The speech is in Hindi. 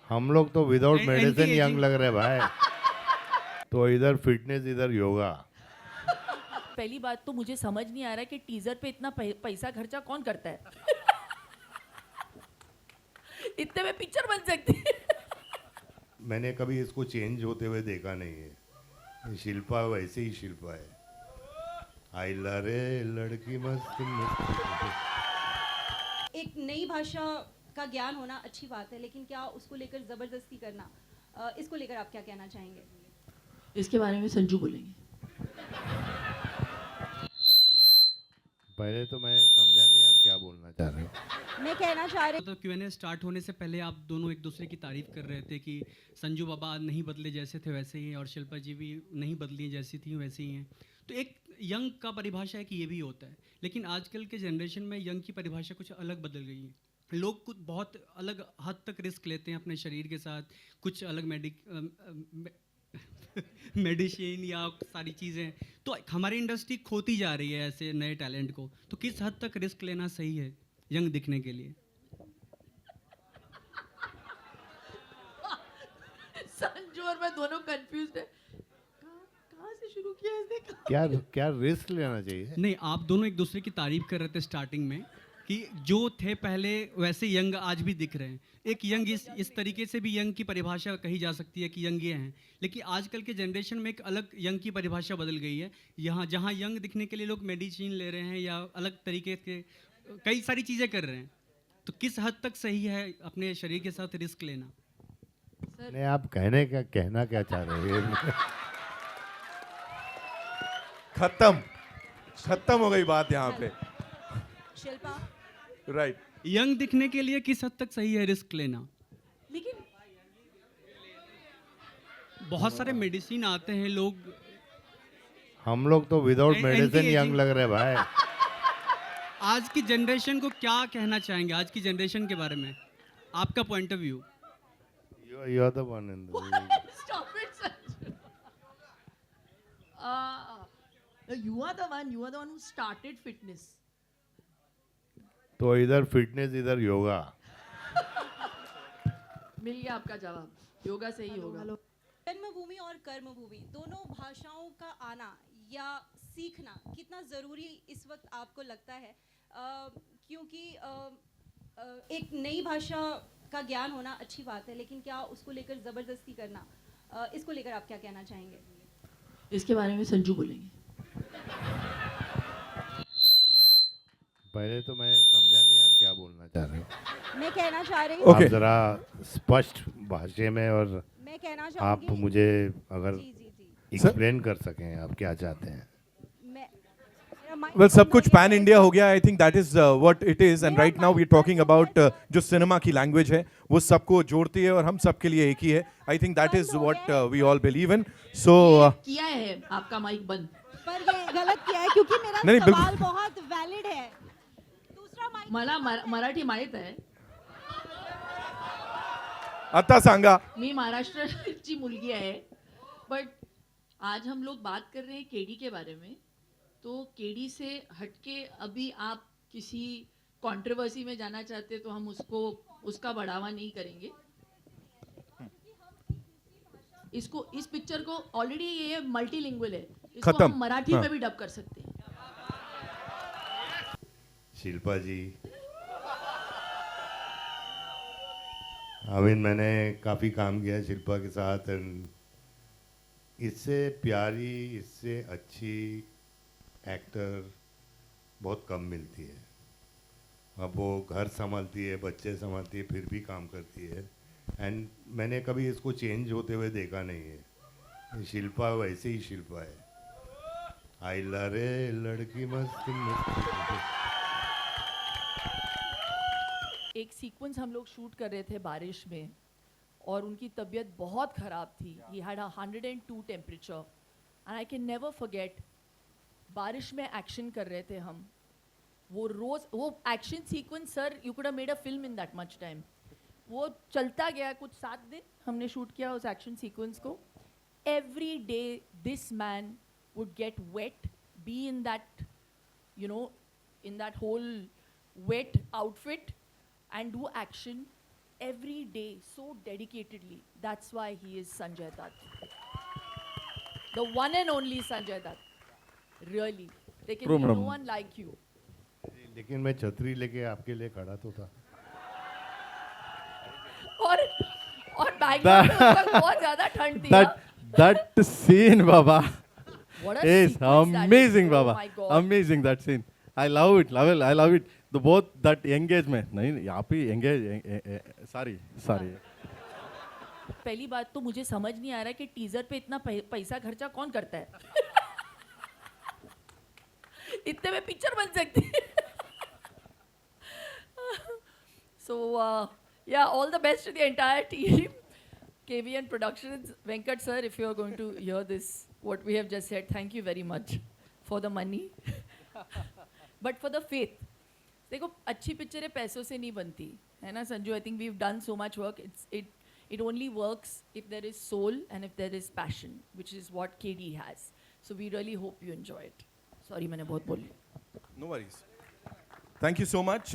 हम लोग तो without medicine anti young ageing लग रहे भाई। तो इधर फिटनेस इधर योगा। पहली बात तो मुझे समझ नहीं आ रहा है कि टीजर पे इतना पैसा खर्चा कौन करता है। इतने में पिक्चर बन सकती है। मैंने कभी इसको चेंज होते हुए देखा नहीं है। ये शिल्पा वैसे ही शिल्पा है। आइला रे लड़की मस्त मस्त। एक नई भाषा का ज्ञान होना अच्छी बात है, लेकिन क्या उसको लेकर ज़बरदस्ती करना, इसको लेकर आप क्या कहना चाहेंगे? इसके बारे में संजू बोलेंगे। पहले तो मैं समझा नहीं आप क्या बोलना चाह रहे हो। मैं कहना चाह रही तो Q&A स्टार्ट होने से पहले आप दोनों एक दूसरे की तारीफ कर रहे थे कि संजू बाबा नहीं बदले जैसे थे वैसे ही हैं और शिल्पा जी भी नहीं बदली जैसी थी वैसे ही हैं। तो एक यंग का परिभाषा है कि ये भी होता है, लेकिन आजकल के जनरेशन में यंग की परिभाषा कुछ अलग बदल गई है। लोग कुछ बहुत अलग हद तक रिस्क लेते हैं अपने शरीर के साथ, कुछ अलग मेडिसिन या सारी चीज़ें। तो हमारी इंडस्ट्री खोती जा रही है ऐसे नए टैलेंट को। तो किस हद तक रिस्क लेना सही है यंग दिखने के लिए? संजू और मैं दोनों कंफ्यूज्ड है। कहाँ से शुरू किया इसने? क्या क्या रिस्क लेना चाहिए? नहीं, आप दोनों एक दूसरे की तारीफ कर रहे थे स्टार्टिंग में कि जो थे पहले वैसे यंग आज भी दिख रहे हैं। एक यंग इस तरीके से भी यंग की परिभाषा कही जा सकती है कि यंग ये हैं, लेकिन आजकल के जनरेशन में एक अलग यंग की परिभाषा बदल गई है। यहाँ जहाँ यंग दिखने के लिए लोग मेडिसिन ले रहे हैं या अलग तरीके के कई सारी चीज़ें कर रहे हैं। तो किस हद तक सही है अपने शरीर के साथ रिस्क लेना? नहीं, आप कहना क्या चाह रहे हैं? खत्म हो गई बात यहाँ पे। शिल्पा, राइट। यंग दिखने के लिए किस हद तक सही है रिस्क लेना? लेकिन हाँ। बहुत सारे मेडिसिन आते हैं, लोग हम लोग तो विदाउट मेडिसिन एंटी-एजिंग यंग लग रहे भाई। आज की जनरेशन को क्या कहना चाहेंगे, आज की जनरेशन के बारे में आपका point of view? You are the one in the stop it, Sanju. You are the one who started fitness. तो इधर फिटनेस इधर योगा। मिल गया आपका जवाब, योगा से ही होगा। जन्मभूमि और कर्मभूमि दोनों भाषाओं का आना या सीखना कितना ज़रूरी इस वक्त आपको लगता है? क्योंकि एक नई भाषा का ज्ञान होना अच्छी बात है, लेकिन क्या उसको लेकर ज़बरदस्ती करना, इसको लेकर आप क्या कहना चाहेंगे? इसके बारे में संजू बोलेंगे। पहले तो मैं समझा नहीं आप क्या बोलना चाह रहे हो। मैं कहना चाह रही Okay. आप जरा स्पष्ट भाषा में और मैं कहना आप चाहूँगी। मुझे अगर जी जी जी एक्सप्लेन कर सकें आप क्या चाहते हैं। मैं मेरा mic वेल सब बंद कुछ हो गया पैन है। इंडिया हो गया। I think that is what it is and right now we are talking about जो सिनेमा की लैंग्वेज है वो सबको जोड़ती है और हम सबके लिए एक ही है। I think that is what we all believe in. So किया है आपका माइक बंद। पर ये गलत किया है क्योंकि मेरा नहीं, बिल्कुल। सवाल बहुत वैलिड है। दूसरा माइक मला मराठी माहित आहे, आता सांगा। मी महाराष्ट्राची मुलगी आहे, बट आज हम लोग बात कर रहे हैं केडी के बारे में। तो केडी से हटके अभी आप किसी कंट्रोवर्सी में जाना चाहते तो हम उसका बढ़ावा नहीं करेंगे। इसको इस पिक्चर को ऑलरेडी ये मल्टीलिंगुअल है, इसको खत्म। हम मराठी हाँ। में भी डब कर सकते हैं। शिल्पा जी, अमीन मैंने काफ़ी काम किया है शिल्पा के साथ एंड इससे प्यारी इससे अच्छी एक्टर बहुत कम मिलती है। अब वो घर संभालती है, बच्चे संभालती है, फिर भी काम करती है एंड मैंने कभी इसको चेंज होते हुए देखा नहीं है। शिल्पा वैसे ही शिल्पा है। आइला रे लड़की मस्त मस्त। एक सीक्वेंस हम लोग शूट कर रहे थे बारिश में और उनकी तबीयत बहुत ख़राब थी। He had 102 temperature and I can never forget. बारिश में एक्शन कर रहे थे हम, वो action sequence sir, you could have made a film in that much time. वो चलता गया, कुछ 7 दिन हमने शूट किया उस एक्शन सीक्वेंस को। Every day this man would get wet, be in that you know in that whole wet outfit and do action every day so dedicatedly. That's why he is Sanjay Dutt. The one and only Sanjay Dutt. Really. There can True, be no madam. one like you. लेकिन मैं छतरी लेके आपके लिए खड़ा तो था. और बैंगलोर में उस वक्त बहुत ज़्यादा ठंड थी. That scene, Baba, What a is sequence that amazing, is. Baba. Oh my God. Amazing that scene. I love it. I love it. The both that engagement. नहीं यहाँ पे engage. Sorry. पहली बात तो मुझे समझ नहीं आ रहा है कि टीजर पे इतना पैसा खर्चा कौन करता है. इतने में पिक्चर बन सकती है. So yeah, all the best to the entire team. KVN Productions, Venkat sir, if you are going to hear this, what we have just said, thank you very much for the money, but for the faith. देखो अच्छी पिक्चरें पैसों से नहीं बनती है ना Sanju. I think we've done so much work. It only works if there is soul and if there is passion, which is what KD has. So we really hope you enjoy it. Sorry मैंने बहुत बोल लिया. No worries. Thank you so much.